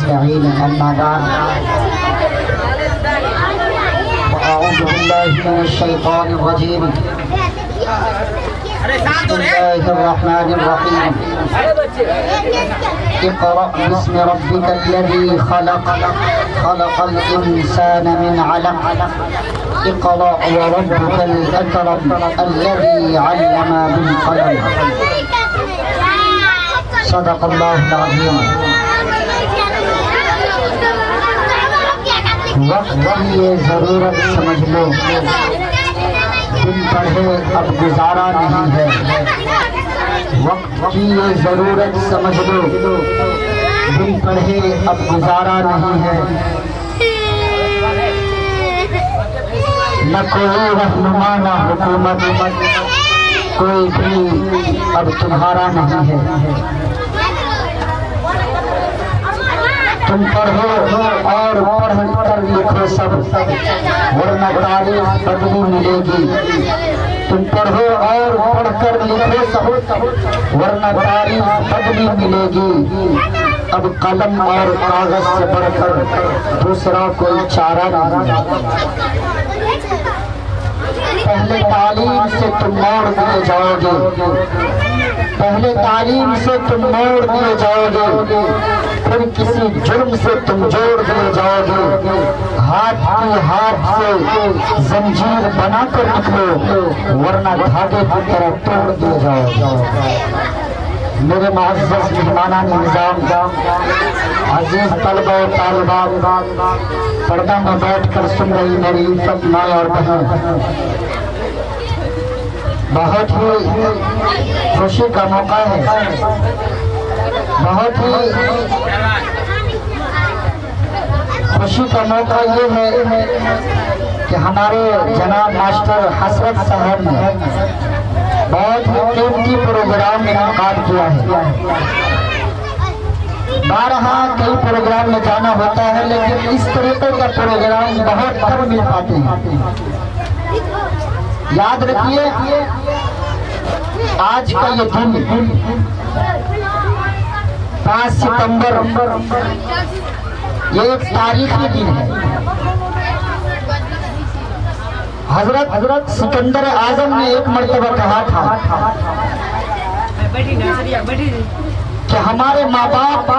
أجمعين أما بعد وأعوذ بالله من الشيطان الرجيم بسم الله الرحمن الرحيم اقرأ باسم ربك الذي خلق خلق الإنسان من علق اقرأ وربك الأكرم الذي علم بالقلم صدق الله العظيم. وقت کی یہ ضرورت سمجھ لو، دن پڑھے اب گزارا نہیں ہے. وقت کی یہ ضرورت سمجھ لو، دن پڑھے اب گزارا نہیں ہے. نہ کوئی رہنما نہ حکومت، کوئی بھی اب تمہارا نہیں ہے. تم پڑھو اور پڑھ کر لکھو سب، ورنہ تاریخ بدلی ملے گی. تم پڑھو اور پڑھ کر لکھو سب، ورنہ تاریخ بدلی ملے گی. اب قلم اور کاغذ سے بڑھ کر دوسرا کوئی چارہ نہیں. پہلے تعلیم سے تم موڑ دیے جاؤ گے، پہلے تعلیم سے تم موڑ دیے جاؤ گے، پھر کسی جرم سے تم جوڑ دیے جاؤ گے. ہاتھ کی ہاتھ سے زنجیر بنا کر نکلو، ورنہ دھاگے کی طرح توڑ دیے جاؤ گے. میرے معزز مہمانان نظام، عزیز طلبہ و طالبات، پردہ میں بیٹھ کر سن رہی میری عزت ماں اور بہن، بہت ہی خوشی کا موقع ہے. بہت ہی خوشی کا موقع یہ ہے کہ ہمارے جناب ماسٹر حسرت صاحب نے بہت ہی قیمتی پروگرام انعقاد کیا ہے. بارہا کئی پروگرام میں جانا ہوتا ہے، لیکن اس طریقے کا پروگرام بہت کم مل پاتے ہیں. یاد رکھیے آج کا یہ دن 5 ستمبر یہ ایک تاریخی دن ہے. حضرت سکندر اعظم نے ایک مرتبہ کہا تھا کہ ہمارے ماں باپ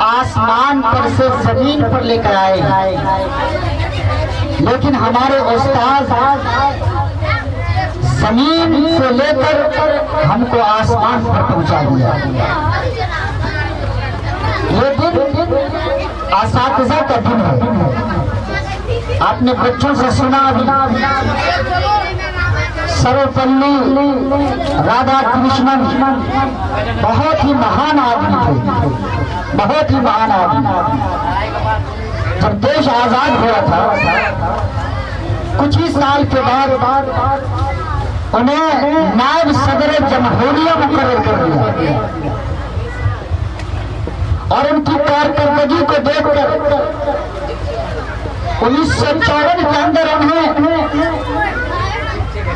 آسمان پر سے زمین پر لے کر آئے، لیکن ہمارے استاد زمین سے لے کر ہم کو آسمان پر پہنچا دیا. یہ دن اساتذہ کا دن ہے. آپ نے بچوں سے سنا ابھی سروپلی رادھا کرشنن بہت ہی مہان آدمی تھے، بہت ہی مہان آدمی. جب دیش آزاد ہوا تھا کچھ ہی سال کے بعد انہیں نائب صدر جمہوریہ مقرر کر دیا، اور ان کی کارکردگی کو دیکھ کر 1954 کے اندر انہیں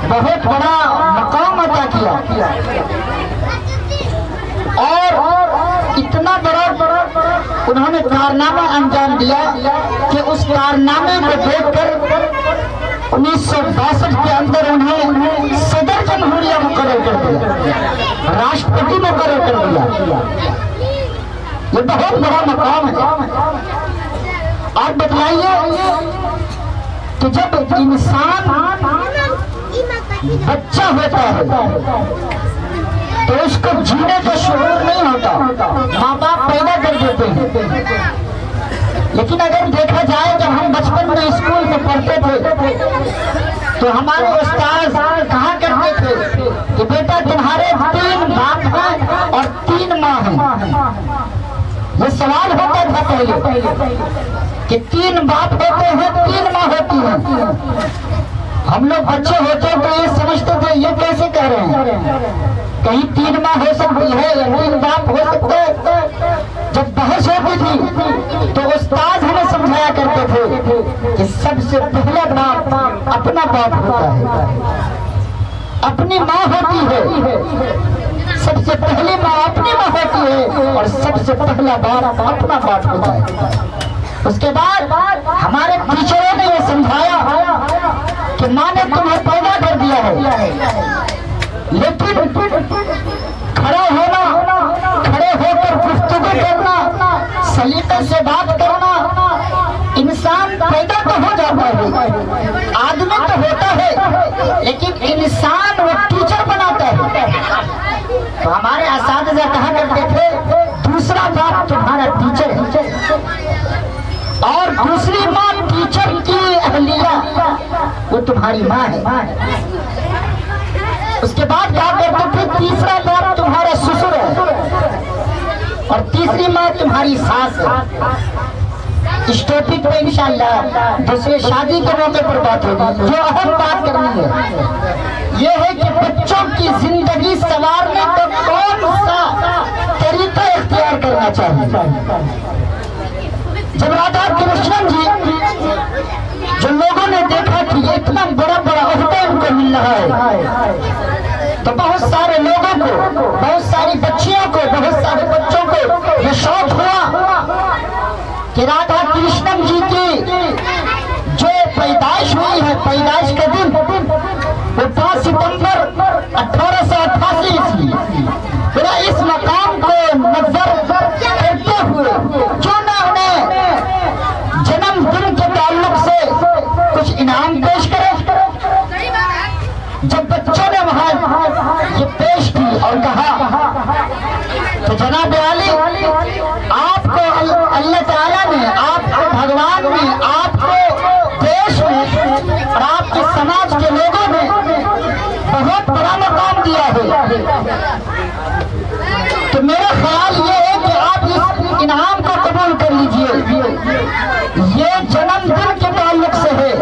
بہت بڑا مقام عطا کیا، اور اتنا بڑا انہوں نے کارنامہ انجام دیا کہ اس کارنامے کو دیکھ کر 1962 کے اندر انہیں صدر جمہوریہ مقرر کر دیا، راشٹرپتی مقرر کر دیا. یہ بہت بڑا مقام ہے. آپ بتلائیے کہ جب انسان بچہ ہوتا ہے تو اس کو جینے کا شعور نہیں ہوتا، ماں باپ پیدا کر دیتے ہیں. لیکن اگر دیکھا جائے جب ہم بچپن میں اسکول میں پڑھتے تھے تو ہمارے استاد کہا کرتے تھے کہ بیٹا تمہارے 3 باپ ہیں اور 3 ماں ہیں. یہ سوال ہوتا تھا پہلے کہ 3 باپ ہوتے ہیں 3 ماں ہوتی ہیں. ہم لوگ بچے ہوتے تو یہ سمجھتے تھے یہ کیسے کہہ رہے ہیں، کہیں 3 ماں ہو سکتی ہے یا 3 باپ ہو سکتے ہیں. جب بحث ہوتی تھی تو استاد ہمیں سمجھایا کرتے تھے کہ سب سے پہلا باپ اپنا باپ ہوتا ہے، اپنی ماں ہوتی ہے. سب سے پہلی ماں اپنی ماں ہوتی ہے اور سب سے پہلا باپ اپنا باپ ہوتا ہے۔ اس کے بعد ہمارے ٹیچروں نے یہ سمجھایا کہ ماں نے تمہیں پیدا کر دیا ہے، لیکن کھڑا ہونا، کھڑے ہو کر گفتگو کرنا، سلیقے سے بات کرنا، انسان پیدا تو ہو جاتا ہے، آدمی تو ہوتا ہے، لیکن انسان وہ ٹیچر بناتا ہے۔ تو ہمارے اساتذہ کہا کرتے تھے دوسرا باپ تمہارا ٹیچر ہے، اور دوسری ماں ٹیچر کی اہلیہ وہ تمہاری ماں ہے۔ اس کے بعد کہا کرتے تھے تیسرا باپ تمہارا سسر ہے اور تیسری ماں تمہاری ساس ہے۔ اس ٹاپک پہ انشاءاللہ دوسرے شادی کے موقع پر بات ہوگی۔ جو اہم بات کرنی ہے یہ ہے کہ بچوں کی زندگی سنوارنے کا کون سا طریقہ اختیار کرنا چاہیے۔ جب رادھا کرشن جی جو لوگوں نے دیکھا کہ یہ اتنا بڑا بڑا عہدہ ان کو مل رہا ہے تو بہت سارے لوگوں کو، بہت ساری بچیوں کو، بہت سارے بچوں کو یہ شوق ہوا کہ رادھا کرشن جی کی جو پیدائش ہوئی ہے، پیدائش کا دن وہ 5 ستمبر 1888 عیسوی، میرا اس مقام کو نظر کرتے ہوئے کیوں نہ انہیں جنم دن کے تعلق سے کچھ انعام پیش کرے۔ جب بچوں نے وہاں یہ پیش کی اور کہا تو جناب عالی آپ کو اللہ تعالیٰ نے، آپ کو بھگوان نے، آپ کو دیش میں اور آپ کے سماج کے لوگوں نے بہت بڑا مقام دیا ہے، تو میرا خیال یہ ہے کہ آپ اس انعام کو قبول کر لیجئے۔ یہ جنم دن کے تعلق سے ہے،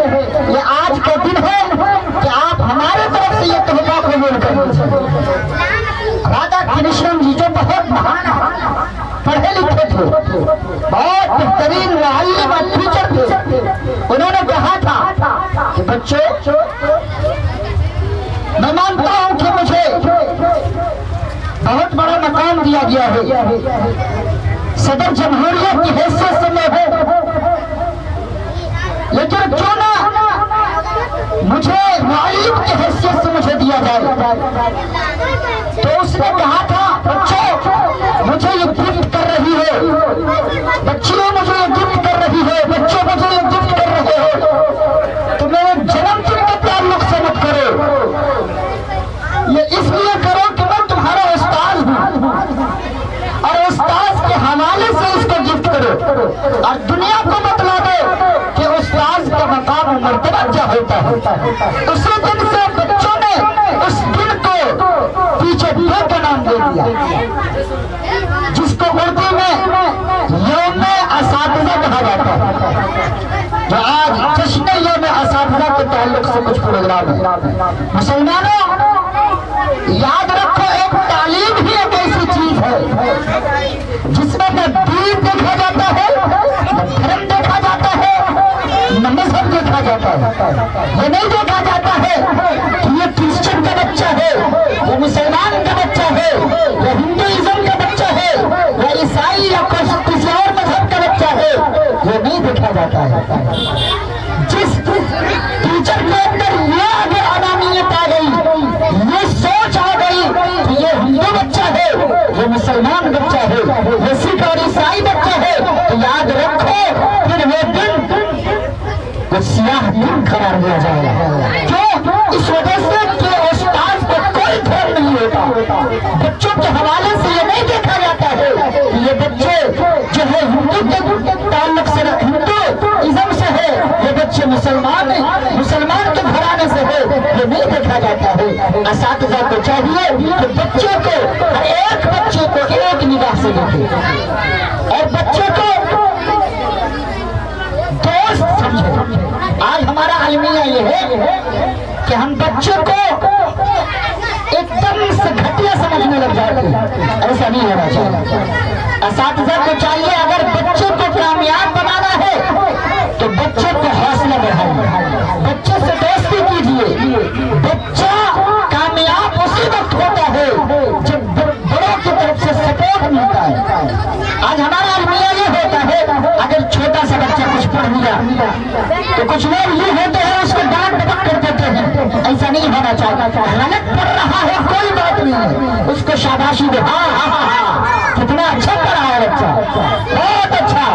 یہ آج کا دن ہے کہ آپ ہمارے طرف سے یہ تحفہ قبول کر لیجئے۔ رادھا کرشن جی جو بہت مہان پڑھے لکھے تھے، بہت بہترین معلم اور ٹیچر تھے، انہوں نے کہا تھا کہ بچوں میں مانتا ہوں کہ مجھے بہت بڑا مقام دیا گیا ہے، صدر جمہوریت کی حیثیت سے میں ہوں، لیکن کیوں نہ مجھے معلم کی حیثیت سے مجھے دیا جائے۔ تو اس نے کہا تھا بچوں مجھے یہ گفٹ کر رہی ہے، بچیوں مجھے یہ گفٹ کر رہی ہے، بچوں مجھے یہ گفٹ کر رہے ہیں، تو میرے جنم دن کے تعلق سے مت کرو، یہ اس لیے کرو کہ میں تمہارا استاذ ہوں اور استاذ کے حوالے سے اس کو گفٹ کرو، اور دنیا کو بتلا دو کہ استاذ کا مقام و مرتبہ کیا ہوتا ہے۔ اسی دن سے بچوں نے اس دن کو پیچھے ڈے کا نام دے دیا، جس کو اردو میں یوم اساتذہ کہا جاتا ہے، جو آج جشن یوم اساتذہ کے تعلق سے کچھ پروگرام ہے۔ مسلمانوں یاد رکھو ایک تعلیم ہی ایک ایسی چیز ہے جس میں نہ دین دیکھا جاتا ہے، نہ دھرم دیکھا جاتا ہے، نہ مذہب دیکھا جاتا ہے۔ یہ نہیں دیکھا جاتا ہے کہ یہ کرسچن کا بچہ ہے، یہ مسلمان کا بچہ ہے، یہ ہندوازم کا بچہ ہے، یا عیسائی یا کسی اور مذہب کا بچہ ہے، یہ نہیں دیکھا جاتا ہے۔ جس ٹیچر کے اندر یہ اگر علامت آ گئی، یہ سوچ آ گئی کہ یہ ہندو بچہ ہے، یہ مسلمان بچہ ہے، یہ سکھ اور عیسائی بچہ ہے، تو یاد رکھو پھر وہ دن وہ سیاہ دن قرار دیا جائے گا۔ کیوں؟ اس وجہ سے کہ استاذ کو کوئی دھیان نہیں ہوتا، بچوں کے حوالے سے یہ نہیں دیکھا جاتا ہے کہ یہ بچے جو ہے ہندو کے تعلق سے، ہندوازم سے ہے، یہ بچے مسلمان ہیں، مسلمان کے گھرانے سے ہے، یہ نہیں دیکھا جاتا ہے۔ اساتذہ کو چاہیے کہ بچے کو، ہر ایک بچے کو ایک نگاہ سے دیکھے اور بچے کو دوست سمجھے۔ آج ہمارا المیہ یہ ہے کہ ہم بچوں کو ایک دم سے گھٹیا سمجھنے لگ جاتے ہیں، ایسا نہیں ہونا چاہیے۔ اساتذہ کو چاہیے اگر بچے کو کامیاب بنانا ہے تو بچے کو حوصلہ بڑھائیے، بچے سے دوستی کیجیے۔ بچہ کامیاب اسی وقت ہوتا ہے جب आज हमारा अलमिया ये होता है, अगर छोटा सा बच्चा कुछ पढ़ लिया तो कुछ लोग ये होते हैं उसको डांट डपट कर देते हैं। ऐसा नहीं होना चाहिए। गलत पढ़ रहा है कोई बात नहीं है, उसको शाबाशी दो, हाँ हाँ हाँ हाँ कितना अच्छा पढ़ा है बच्चा, बहुत अच्छा,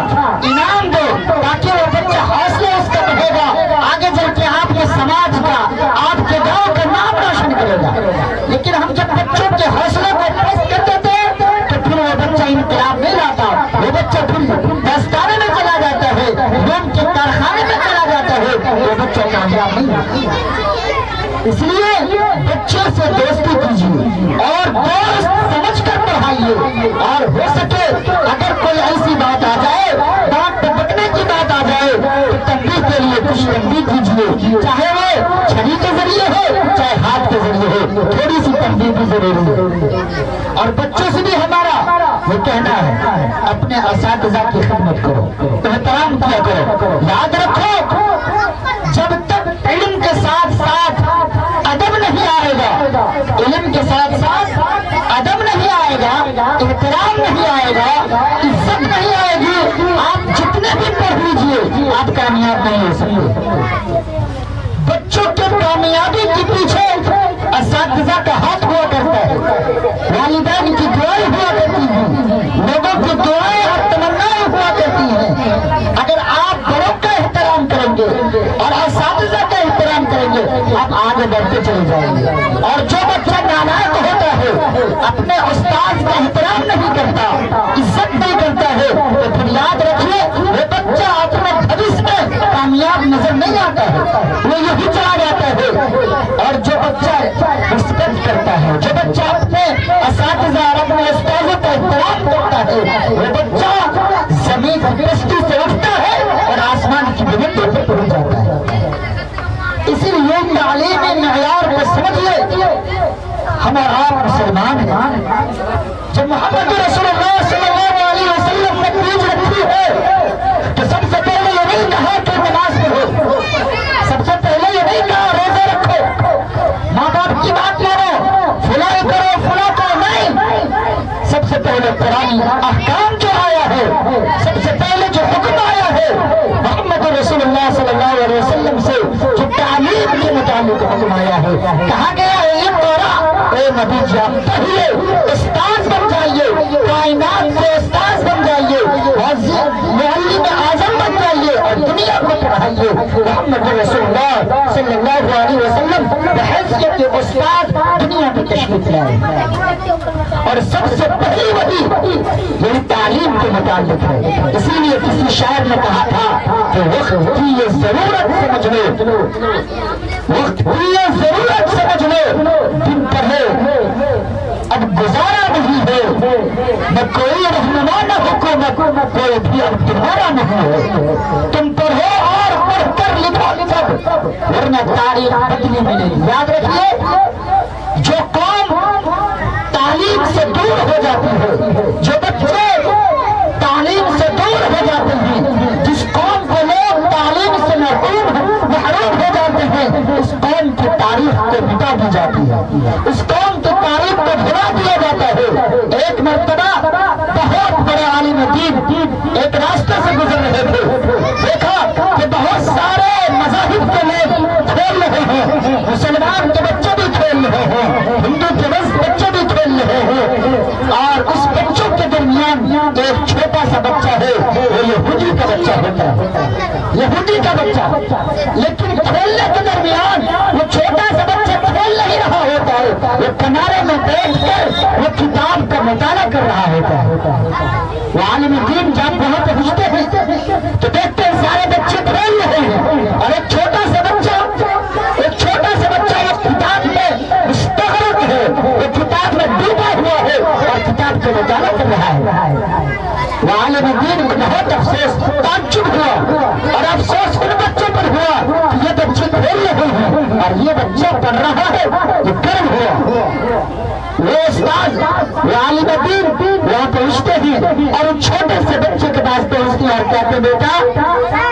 इनाम दो, ताकि वो बच्चा हौसले उसका बढ़ेगा, आगे चल के आपके समाज का, आपके गांव का नाम रोशन करेगा। लेकिन हम जब बच्चों के हौसले को पस्त कर देते हैं तो फिर वो बच्चा इनकलाब नहीं लाता, वो बच्चा फिर दस्ताने में चला जाता है, लोग के कारखाने में चला जाता है, वो बच्चा कामयाब नहीं होता। इसलिए बच्चों से दोस्ती कीजिए और दोस्त समझ कर पढ़ाइए, और हो सके अगर कोई ऐसी बात आ जाए, डांट डपटने की बात आ जाए, तो तंबीह के लिए कुछ तंबीह कीजिए, चाहे वो छड़ी के जरिए हो चाहे हाथ के जरिए हो, थोड़ी सी तंबीह भी जरूरी है। और बच्चों से भी हमारा ये कहना है, अपने असातिज़ा की खिदमत करो, एहतराम किया करो। याद रखो, जब तक इल्म के साथ साथ अदब नहीं आएगा, इल्म के साथ साथ अदब नहीं आएगा, एहतराम नहीं आएगा, इज्जत नहीं आएगी, आप जितने भी पढ़ लीजिए आप कामयाब नहीं हो सकते। बच्चों के कामयाबी के पीछे असातिज़ा का हाथ हुआ करता है, वालिदैन की दुआएं हुआ करती हैं, लोगों की दुआएं और तमन्नाएं हुआ करती हैं। अगर आप बड़ों का एहतराम करेंगे और असातिज़ा का एहतराम करेंगे, आप आगे बढ़ते चले जाएंगे। और जो बच्चा नालायक होता है, अपने उस्ताद का एहतराम नहीं करता, इज्जत नहीं करता है, तो फिर याद रखिए वो बच्चा अपने भविष्य में कामयाब नजर नहीं आता है, वो यही चला जाता है। और जो बच्चा रिस्पेक्ट करता है, जो बच्चा अपने असातिज़ा और अपने उस्तादों का एहतराम करता है, वो बच्चा जमीन की पस्ती से उठता है और आसमान की बुलंदी पर पहुंच जाता है। इसीलिए तालीमी मेयार को समझिए, हम और आप मुसलमान हैं। जब मोहम्मद रसूलुल्लाह सल्लल्लाहु अलैहि वसल्लम ने बीज रखी है तो सबसे पहले ये नहीं कहा कि नमाज पढ़ो, सबसे पहले ये नहीं कहा रोजे रखो, माँ बाप की बात मानो, फुलाई करो फुला करो, नहीं। सबसे पहले कुरानी अहकाम जो आया है, सबसे पहले जो हुक्म आया है मोहम्मद रसूलुल्लाह सल्लल्लाहु अलैहि वसल्लम से, जो तालीम के मुताबिक हुक्म आया है, कहा गया है ए नबी जी आप पढ़िए, उस्ताद बन जाइए, कायनात के उस्ताद बन जाइए, मुअल्लिम आज़म बन जाइए और दुनिया को पढ़ाइए। मोहम्मद रसूलुल्लाह सल्लल्लाहु अलैहि वसल्लम बहैसियत उस्ताद दुनिया में तशरीफ लाए, और सबसे पहली वही यही तालीम के मुताबिक है। इसीलिए किसी शायर ने कहा था कि वक्त की ये जरूरत समझ लो, वक्त की ये जरूरत समझ लो, दिन पढ़े अब गुजारा नहीं है, न कोई रहनुमा न हुकूमत, कोई भी अब तुम्हारा नहीं है। तुम पढ़ो और पढ़कर लिखो सब, वरना तारीख बदली मिलेगी। याद रखिए, जो कौम तालीम से दूर हो जाती है, जो बच्चे तालीम से दूर हो जाते हैं, जिस कौम को लोग तालीम से महरूम हो जाते हैं, उस कौम की तारीख को मिटा दी जाती है, उस कौम की तारीख को भुला दिया जाता है। एक मर्तबा बहुत बड़े आलिम दीन एक रास्ते से गुजर रहे थे, देखा कि बहुत सारे मज़ाहिब के लोग खेल रहे हैं, मुसलमान के बच्चे भी खेल रहे हैं, हिंदू के बच्चे भी खेल रहे हैं, और उस बच्चों के दरमियान एक छोटा सा बच्चा है, वो यहूदी का बच्चा होता है, यहूदी का बच्चा। लेकिन खेलने के दरमियान वो छोटा सा बच्चा खेल नहीं रहा होता है, वो किनारे में बैठकर वो किताब का मुताला कर रहा होता है। वो आलिम दीन जब वहां पहुंचते हैं तो देखते हैं सारे बच्चे खेल रहे हैं, और एक छोटा सा बच्चा वो किताब में मुस्तग़रक़ है, वो किताब में डूबा हुआ है और किताब का मुताला कर रहा है। वो आलिम दीन को बहुत अफसोस ताज्जुब हुआ, और अफसोस उन बच्चों पर हुआ कि ये बच्चे खेल रहे हैं और ये बच्चा पढ़ रहा है, ये गर्व हुआ। वो उस्ताद, वो आलिम दीन वहाँ पहुँचते हैं और उन छोटे से बच्चे के पास पहुँचते हैं और कहते, बेटा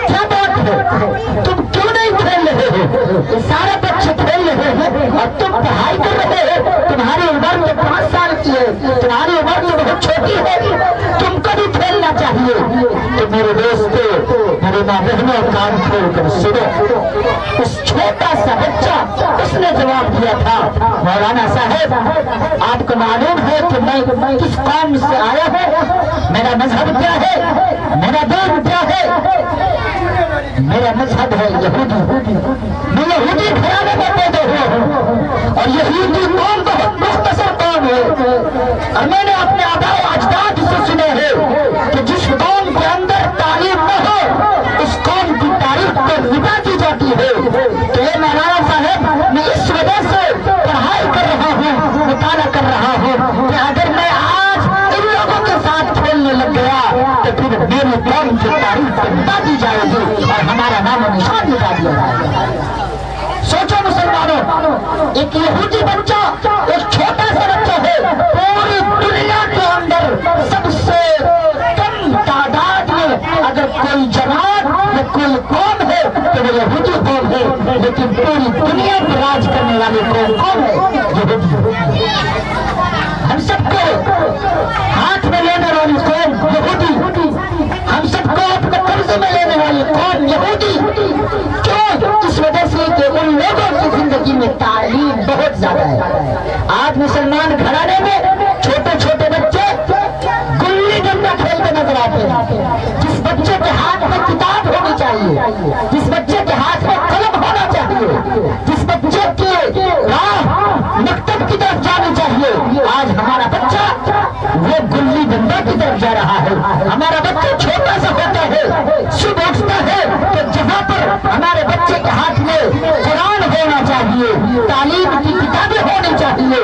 क्या बात है, तुम क्यों नहीं खेल रहे हो? सारे बच्चे खेल रहे हैं और तुम पढ़ाई कर रहे हो, तुम्हारी उम्र तो 5 साल की है, तुम्हारी उम्र तो बहुत छोटी है, तो मेरे दोस्तों, मेरे माँ बहनों, कान खोल कर सुनो। उस छोटा सा बच्चा उसने जवाब दिया था, मौलाना साहब आपको मालूम है कि मैं किस कौम से आया हूँ, मेरा मजहब क्या है, मेरा दीन क्या है? मेरा मजहब है यहूदी। मैं यहूदी घराने में पैदा हुआ हूँ और यहूदी कौम बहुत मुख्तसर कौम है। और मैंने अपने आबाओ अजदाद से सुना है कि जिस कौम के अंदर तालीम न हो उस कौम की तारीफ पर निभा दी जाती है। तो ये मौलाना साहब, मैं इस वजह से पढ़ाई कर रहा हूँ, मुताला कर रहा हूँ कि अगर मैं आज इन लोगों के साथ खेलने लग गया तो फिर मेरी कौम की तारीफ पर निभा दी जाएगी और हमारा नाम और निशान मिटा दिया जाएगा। सोचो मुसलमानों, एक यहूदी बच्चा, एक छोटा सा बच्चा है, पूरी दुनिया के अंदर सबसे कम तादाद में अगर कोई जमात या कोई कौम है तो वो यहूदी कौम है, लेकिन पूरी दुनिया पर राज करने वाली कौन है? यहूदी। हम सबको हाथ में लेने वाली कौम यहूदी, हम सबको अपने कब्जे में लेने वाली कौम यहूदी। क्यों? इस वजह से कि उन लोगों की जिंदगी में तालीम बहुत ज्यादा है। आज मुसलमान घराने में छोटे छोटे बच्चे गुल्ली डंडा खेलते नजर आते हैं। जिस बच्चे के हाथ में किताब होनी चाहिए, जिस बच्चे के हाथ में कलम होना चाहिए, जिस बच्चे की राह मकतब की तरफ जानी चाहिए, आज हमारा बच्चा वो गुल्ली डंडा की तरफ जा रहा है। हमारा बच्चा छोटा सा होता है, सुबह उठता है तो जहाँ पर हमारे बच्चे के हाथ में कुरान होना चाहिए, तालीम की किताबें होनी चाहिए,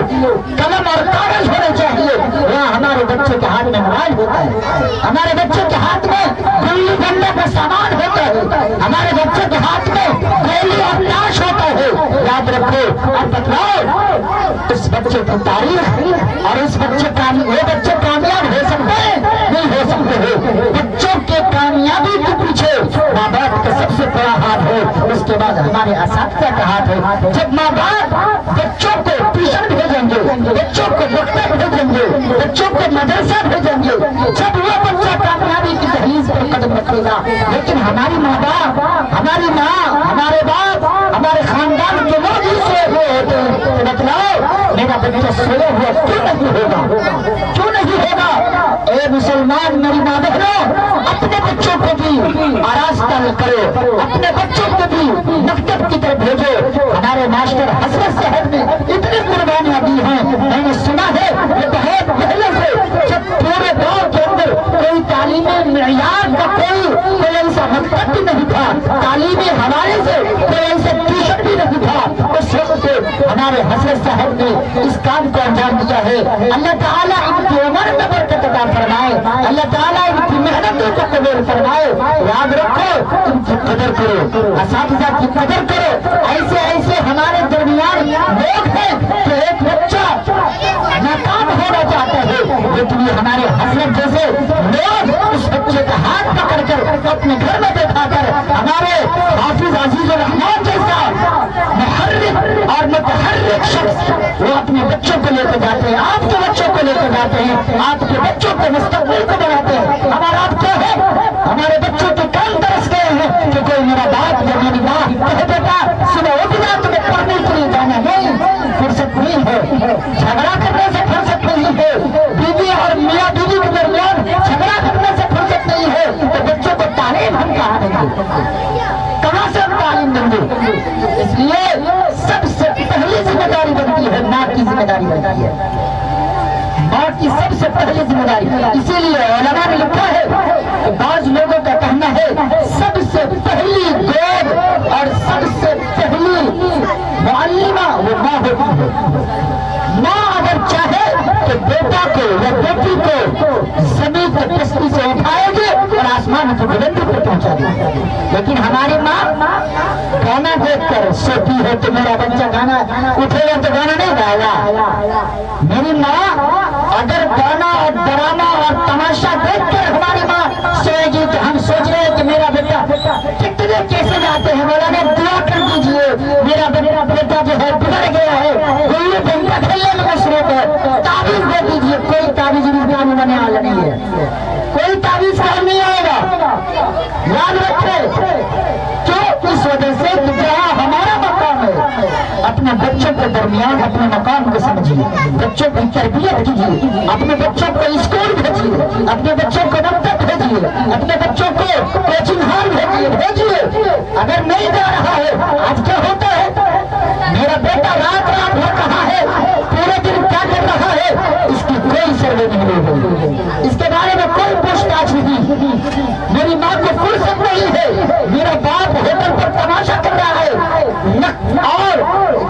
कलम और कागज होने चाहिए, वहाँ हमारे बच्चे के हाथ में मोबाइल होता है, हमारे बच्चे के हाथ में गुल्ली डंडा का सामान होता है, हमारे बच्चे के हाथ में गोली और लाश होता है। याद रखो और बतलाओ उस बच्चे की तारीख और उस बच्चे वो बच्चे कामयाब हो सकते हैं? नहीं हो सकते हैं। बच्चों के कामयाबी के पीछे माँ बाप का सबसे बड़ा हाथ है, उसके बाद हमारे असातिज़ा का हाथ है। जब माँ बाप बच्चों को ट्यूशन भेजेंगे, बच्चों को मकतब भेजेंगे, बच्चों को मदरसा भेजेंगे, जब वो बच्चा कामयाबी की दहलीज पर कदम रखेगा। लेकिन हमारी माँ बाप, हमारी माँ, हमारे बाप, हमारे खानदान के लोग ही सोए हुए होते हैं। बतलाओ मेरा बच्चा सोया हुआ क्यों नहीं होगा? क्यों नहीं होगा? ए मुसलमान मेरी माँ बहनों, अपने बच्चों को भी आरास्ता करो, अपने बच्चों को भी मकतब की तरफ भेजो। हमारे मास्टर हजरत साहब ने इतनी कुर्बानियां दी हैं, मैंने सुना है कि बहुत पहले से जब पूरे गांव के अंदर कोई तालीमी मेयार का कोई ऐसा मकतब भी नहीं था, तालीमी हवाले से कोई ऐसा ट्यूशन भी नहीं था, उस वक्त से हमारे हजरत साहब ने इस काम को अंजाम दिया है। अल्लाह ताला इनकी उम्र में बरकत अता फरमाए, अल्लाह ताला इनकी मेहनतों को कबूल फरमाए। याद रखो, इनकी कदर करो, असातिज़ा की कदर करो। ऐसे ऐसे हमारे दरमियान लोग हैं कि एक बच्चा नाकाम होना चाहता है, लेकिन ये हमारे हजरत जैसे लोग उस बच्चे का हाथ पकड़ कर अपने घर में बैठा कर हमारे हाफिज अजीजुर रहमान जैसा मुहर्रिक और मुतहर्रिक शख्स वो अपने बच्चों को लेकर जाते हैं, आपके बच्चों को लेकर जाते हैं, आपके बच्चों के मुस्तकबिल को बनाते हैं। हमारा आप क्या है? हमारे बच्चों के कान तरस गए हैं कि कोई मेरा बाप या मेरी माँ कहे बेटा सुबह उठ जा, तुम्हें पढ़ने के लिए जाना। नहीं, फुर्सत नहीं है, झगड़ा करने से फुर्सत नहीं है, बीवी और मियाँ बीवी के दरमियान झगड़ा करने से फुर्सत नहीं है, तो बच्चों को तालीम हम कहाँ देंगे? कहाँ से हम तालीम देंगे? इसलिए सबसे पहली जिम्मेदारी बनती है माँ की जिम्मेदारी बनती है, माँ की सबसे पहली जिम्मेदारी। इसीलिए उलमा ने लिखा है कि बाज लोगों का कहना है सबसे पहली गोद और सबसे पहली मुअल्लिमा वो माँ होती है। माँ अगर चाहे तो बेटा को या बेटी को जमीन की पस्ती से उठाएगी और आसमान की बुलंदी पर पहुंचा देगी। लेकिन हमारी माँ गाना देखकर सोती है तो मेरा बच्चा गाना उठेगा तो गाना नहीं गाएगा। मेरी माँ अगर गाना और ड्रामा और तमाशा देखकर हमारी माँ सोएगी तो हम सोच रहे हैं कि मेरा बेटा कितने कैसे जाते हैं, बोला ने दुआ कर दीजिए, मेरा बेटा जो है बिगड़ गया है, गुल्ली डंडा खेलने में मशरूफ है, ताबीज दे दीजिए। कोई ताबीज बनाने वाला नहीं है, कोई ताबीज काम नहीं आएगा। भगवान अपने मकाम को समझिए, बच्चों की तरबियत कीजिए, अपने बच्चों को स्कूल भेजिए, अपने बच्चों को मकतब भेजिए, अपने बच्चों को कोचिंग हॉल भेजिए। अगर नहीं जा रहा है, आज क्या होता है, मेरा बेटा रात रात भर कहाँ है, पूरे दिन क्या कर रहा है, इसकी कोई सर्वे नहीं होगी, इसके बारे में कोई पूछताछ नहीं। मेरी माँ को फुर्सत नहीं है, मेरा बाप होटल पर तमाशा कर रहा है और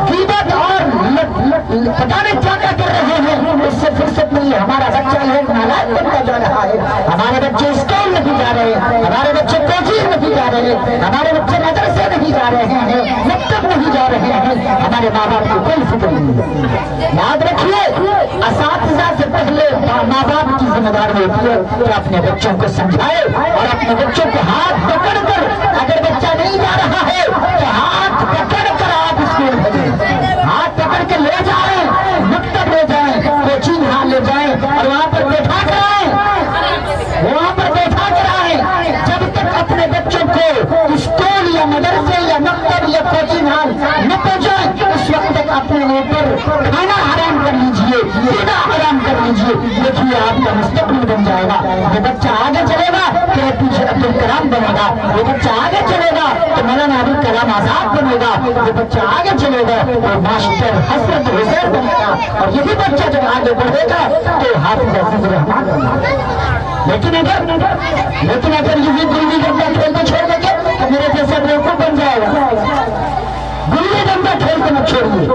कीमत और पता नहीं क्या क्या कर रहे हैं, उससे फुर्सत नहीं है। हमारा बच्चा एक नालायक बनता जा रहा है, हमारे बच्चे स्कूल नहीं जा रहे, हमारे बच्चे कोचिंग नहीं जा रहे, हमारे बच्चे मदरसे नहीं जा रहे हैं, मकतब नहीं जा रहे हैं, हमारे माँ बाप को कोई फिक्र नहीं है। याद रखिए, असातिज़ा से पहले माँ बाप की जिम्मेदारी होती है कि अपने बच्चों को समझाए और अपने बच्चों को हाथ पकड़कर, अगर बच्चा नहीं जा रहा है तो हाथ पकड़कर आप स्कूल भेजें, हाथ पकड़ के ले जाएं, मकतब ले जाएं, कोचिंग हाल ले जाएं और वहाँ पर बैठा कराएं, वहाँ पर बैठा कराएं। जब तक अपने बच्चों को स्कूल या मदरसे या मकतब या कोचिंग हाल न पहुँचाएं, उस वक्त तक अपने ऊपर खाना हराम कर लीजिए, पीना हराम कर लीजिए। देखिए आपका मुस्तकबिल बन जाएगा। ये बच्चा आगे चलेगा तो पीछे अब्दुल कलाम बनेगा, ये बच्चा आगे चलेगा तो मौलाना अबुल कलाम आजाद बनेगा, ये बच्चा आगे चलेगा तो मास्टर हसरत हुसैन बनेगा, और यही बच्चा जब आगे बढ़ेगा तो हाफिज अजीज रहमान बनेगा। लेकिन अगर यही गुल्ली डंडा खेलते छोड़ देंगे तो मेरे जैसा बेवकूफ बन जाएगा। गुल्ली डंडा खेलते मत छोड़िए,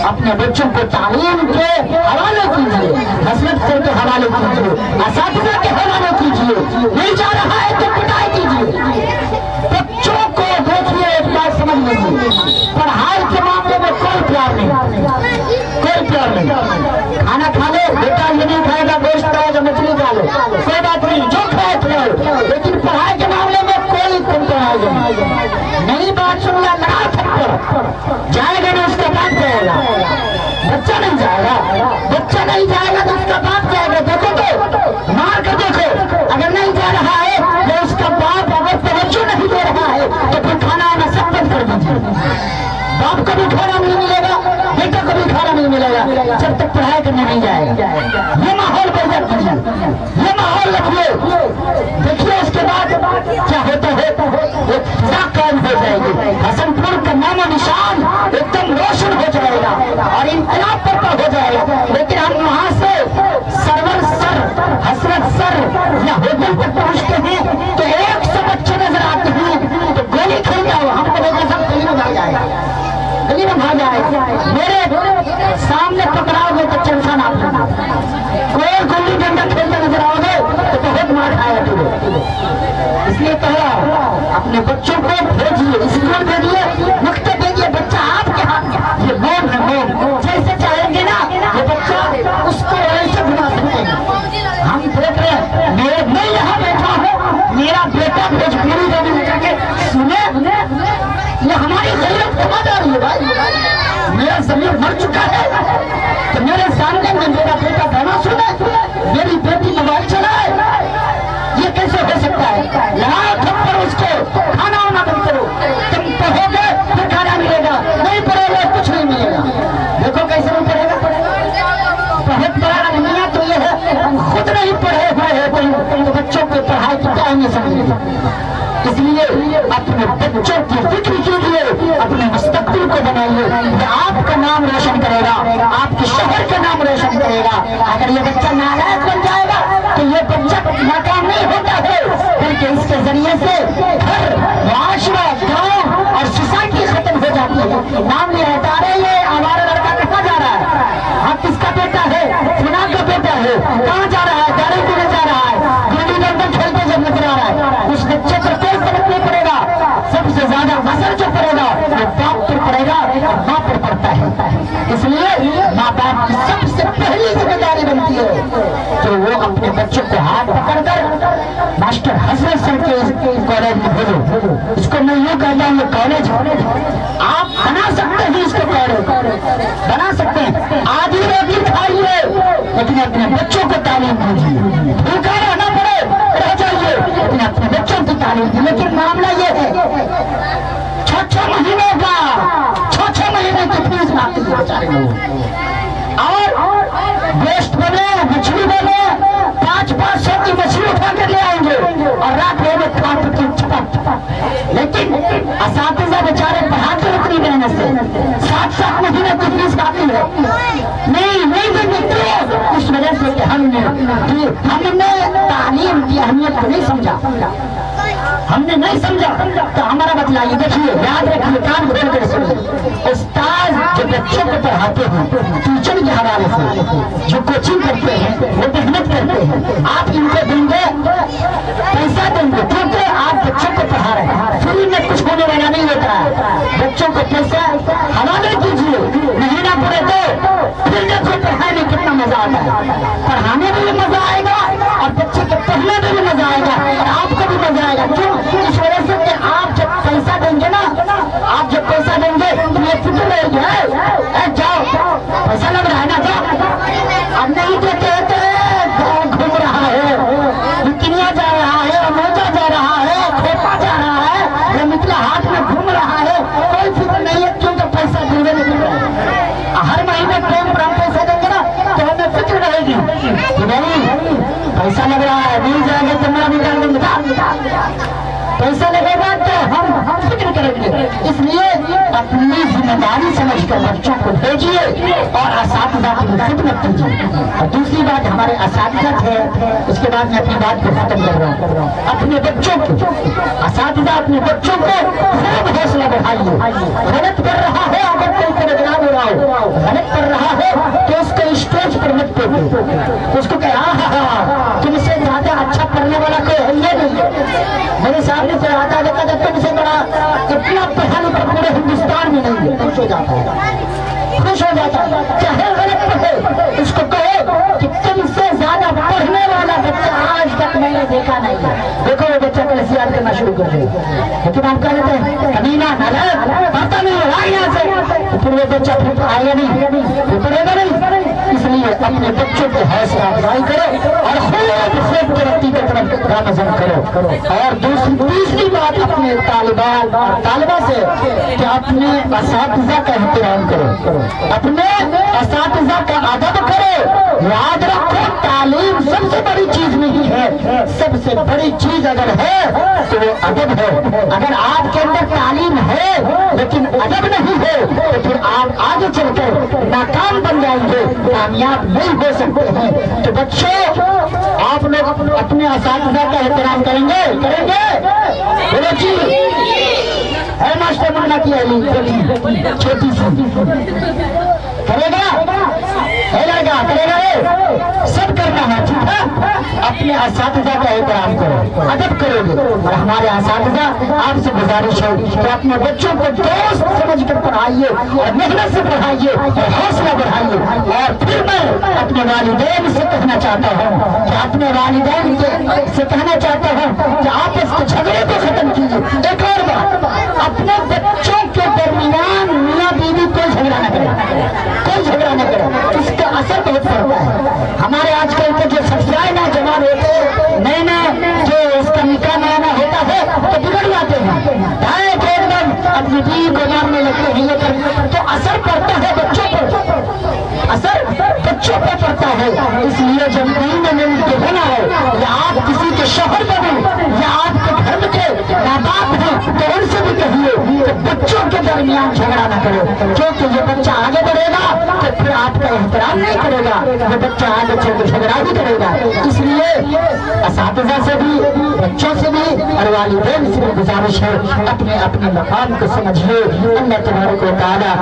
अपने बच्चों को तालीम के हवाले कीजिए, हसरत के हवाले कीजिए, असातिज़ा के हवाले कीजिए। नहीं जा रहा है तो पिटाई कीजिए। बच्चों को देखिए, एक बात समझ लीजिए, पढ़ाई के मामले में कोई प्यार नहीं, कोई प्यार नहीं। खाना खा लो बेटा, ये नहीं खाएगा, गोश्त खाएगा, मछली खा लो, कोई बात नहीं, जो खाए खाओ, लेकिन पढ़ाई के मामले में कोई कंप्रोमाइज नहीं। नई बात सुन ला, लड़ा थप्पड़ जाएगा ना उसका बाप जाएगा, बच्चा नहीं जाएगा, बच्चा नहीं जाएगा तो उसका बाप जाएगा। देखो तो मार कर देखो, अगर नहीं जा रहा है तो उसका बाप अगर तवज्जो नहीं दे रहा है तो फिर खाना आना सब बंद कर दीजिए। बाप को भी खाना नहीं मिलेगा, बेटा को भी खाना नहीं मिलेगा जब तक पढ़ाई करने नहीं जाएगा। ये माहौल पैदा कीजिए, ये माहौल रखिए। देखिए उसके बाद क्या होता है, एक फिजा कायम हो जाएगी, हसनपुर का नाम निशान एकदम रोशन हो जाएगा और इनकलाब बर्पा हो जाएगा। लेकिन हम वहाँ से सरवर सर, हसरत सर या होटल तक पहुँचते हैं तो 100 बच्चे नजर आते हैं तो गोली खेल जाओ, हमको देखा सब गली में भाग जाएगा, गली में भाग जाएगा। मेरे सामने पकड़ाओगे तो टेंशन आपको, कोई गुल्ली डंडा खेलते नजर आओगे तो बहुत मार खाएगा तुझे। इसलिए कहा अपने बच्चों को भेजिए, स्कूल भेजिए, मकतब भेजिए, बच्चा आपके हाथ में। ये मोम है मोम, जैसे चाहेंगे ना ये बच्चा उसको ऐसे घुमा सकते हैं। हम देख रहे हैं, मैं यहाँ बैठा हूँ, मेरा बेटा भोजपुरी गाने में जाके सुने, ये हमारी जरूरत कमा जा रही है भाई। मेरा जमीन मर चुका है तो मेरे सामने में मेरा बेटा गाना सुने, मेरी बेटी मोबाइल चलाए, ये कैसे हो सकता है? लगाओ थप्पड़ उसको, खाना वाना बंद करो। तुम पढ़ोगे तो खाना मिलेगा, नहीं पढ़ोगे कुछ नहीं मिलेगा। देखो कैसे नहीं पढ़ेगा, बहुत बड़ा दुनिया तो ये है, हम खुद नहीं पढ़े हुए हैं तो बच्चों की पढ़ाई की क्या नहीं समझेंगे। इसलिए अपने बच्चों की फिक्र कीजिए, अपने मुस्तकबिल को बनाइए, ये आपका नाम रोशन करेगा, आपके शहर का नाम रोशन करेगा। अगर ये बच्चा नालायक बन जाएगा तो ये बच्चा नाकाम नहीं होता है, बल्कि इसके जरिए से घर, माशरा, गाँव और सोसाइटी खत्म हो जाती है। नाम नहीं रहता, अरे ये हमारा लड़का कहाँ जा रहा है, हाँ किसका बेटा है, फुला का बेटा है, कहाँ जा रहा है, गाड़ी पीने जा रहा है, गुल्ली डंडा खेलते जब नजर आ रहा है, उस बच्चे पर कोई फर्क नहीं पड़ेगा। सबसे ज्यादा असर जो पड़ेगा वो बाप पर पड़ेगा और माँ पर पड़ता है। इसलिए माँ बाप की सबसे पहली जिम्मेदारी बनती है तो वो अपने बच्चों को हाथ पकड़कर मास्टर हसरत सर के कॉलेज में भेजो। इसको मैं यूँ कहता हूँ ये कॉलेज आप बना सकते हैं, इसको कॉलेज बना सकते हैं। आधी रोटी खाइए लेकिन अपने बच्चों को तालीम दीजिए, भूखा रहना पड़े रह जाइए लेकिन अपने बच्चों की तालीम दी। लेकिन मामला ये है 6 महीने का 6 महीने की फीस मांगती है बेचारे, اور گوشت بنے مچھلی بنے 500 کی مچھلی اٹھا کر لے آئیں گے اور رات میں کھاتے کی چھپا. لیکن اساتذہ بیچارے پڑھاتے اتنی محنت سے 7 مہینے کی فیس باقی ہے نہیں اس وجہ سے کہ ہم نے تعلیم کی اہمیت کو نہیں سمجھا. ہم نے نہیں سمجھا تو ہمارا بتلائیے. دیکھیے یاد رکھیے کام کھول کر سنیے. استاد جو بچوں کو پڑھاتے ہیں ٹیچر کے حوالے سے جو کوچنگ کرتے ہیں وہ محنت کرتے ہیں. آپ ان کو دیں گے پیسہ دیں گے کیونکہ آپ بچوں کو پڑھا رہے ہیں. فری میں کچھ ہونے والا نہیں ہوتا ہے. بچوں کو پیسہ حوالے کیجیے مہینہ پورے دو پھر دیکھو پڑھانے میں کتنا مزہ آتا ہے. پڑھانے میں بھی مزہ آئے گا اور بچے کے پڑھنے میں بھی مزہ آئے گا اور آپ کو بھی مزہ آئے گا. کیوں؟ اس وجہ سے کہ آپ جب پیسہ دیں گے نا آپ جب پیسہ دیں گے تو یہ فکر رہے گی جاؤ پیسہ لگ رہا ہے نا جاؤ. اب نہیں دیتے تو گھوم رہا ہے کنیا جا رہا ہے موجہ جا رہا ہے کھوپا جا رہا ہے یہ نکلا ہاتھ میں گھوم رہا ہے کوئی فکر نہیں ہے کیونکہ پیسہ دینے نہیں مل رہا ہے. ہر مہینے ٹائم پر ہم پیسہ دیں گے نا تو ہمیں فکر رہے گی کہ نہیں پیسہ لگ رہا ہے مل جائے گا تو میرا نکال دیں گے. پیسہ لگے گا تو ہم فکر کریں گے. اس لیے اپنی ذمہ داری سمجھ کر بچوں کو بھیجیے اور اساتذہ کی خدمت کیجیے. اور دوسری بات ہمارے اساتذہ تھے اس کے بعد میں اپنی بات کو ختم کر رہا ہوں. اپنے بچوں کو اساتذہ اپنے بچوں کو خوب حوصلہ بڑھائیے. غلط کر رہا ہے اگر کوئی پروگرام ہو رہا ہو غلط کر رہا ہے تو اس کو اسٹیج پر مت پہ اس کو کہا تم سے زیادہ اچھا پڑھنے والا کوئی ہے نہیں. میرے سامنے سے آتا دیکھا جب تم سے بڑا اتنا پڑھانے پر پورے ہندوستان میں نہیں ہے. خوش ہو جاتا ہے چاہے غلط پڑھے اس کو کہو کہ تم سے زیادہ پڑھنے والا بچہ آج تک میں نے دیکھا نہیں ہے. دیکھو وہ بچہ کلسیات کرنا شروع کر دے لیکن آپ کہہ دیتے ہیں کمینہ نالائق پتہ نہیں ہو رہا یہاں سے تو پھر وہ بچہ پھر آئے گا نہیں پڑھے گا نہیں. اس لیے اپنے بچوں کو حوصلہ افزائی کرو اور خوب ترقی کی طرف گامزن کرو. اور دوسری بات اپنے طالبان اور طالبہ سے کہ اپنے اساتذہ کا احترام کرو اپنے اساتذہ کا ادب کرو. یاد رکھو تعلیم سب سے بڑی چیز نہیں ہے. سب سے بڑی چیز اگر ہے تو وہ ادب ہے. اگر آپ کے اندر تعلیم ہے لیکن ادب نہیں ہے تو پھر آپ آگے چل کر ناکام بن جائیں گے کامیاب نہیں ہو سکتے ہیں. تو بچوں آپ لوگ اپنے اساتذہ کا احترام کریں گے بولو جی ہے ماسٹر مانا کی چھوٹی سی کرے گا کرے گا سب کرنا ہے ٹھیک ہے. اپنے اساتذہ کا احترام کرو ادب کرو گے. اور ہمارے اساتذہ آپ سے گزارش ہے کہ اپنے بچوں کو دوست سمجھ کر پڑھائیے اور محنت سے پڑھائیے اور حوصلہ بڑھائیے. اور پھر میں اپنے والدین سے کہنا چاہتا ہوں کہ اپنے والدین سے کہنا چاہتا ہوں کہ آپس کے جھگڑے کو ختم کیجیے. ایک اور بات اپنے بچوں کے درمیان میاں بیوی کوئی جھگڑا نہ کرے اس کا اثر بہت پڑتا ہے. ہمارے آج کل کے جو سبزیاں نوجوان ہوتے ہیں نئے جو اس کا نکاح نیا ہوتا ہے تو بگڑ جاتے ہیں ایک دم اپنی بیوی کو مارنے لگتے ہیں یہ کر تو اثر پڑتا ہے بچوں پہ پڑتا ہے. اس لیے جب دین میں مل کے ہونا ہے یا آپ کسی کے شوہر بنے یا آپ کے گھر کے ماں باپ ہیں تو ان سے بھی کہیے کہ بچوں کے درمیان جھگڑا نہ کرو کیونکہ یہ بچہ آگے بڑھے گا تو پھر آپ کا احترام نہیں کرے گا یہ بچہ آگے چل کے جھگڑا بھی کرے گا. اس لیے اساتذہ سے بھی بچوں سے بھی اور والدین سے بھی گزارش ہے اپنے مقام کو سمجھیے. اللہ تبارک و تعالیٰ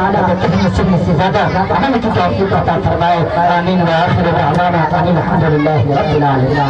کہنے سننے سے زیادہ ہمیں کی توفیق عطا فرمائے. آمین و آخر دعوانا الحمد للہ رب العالمین.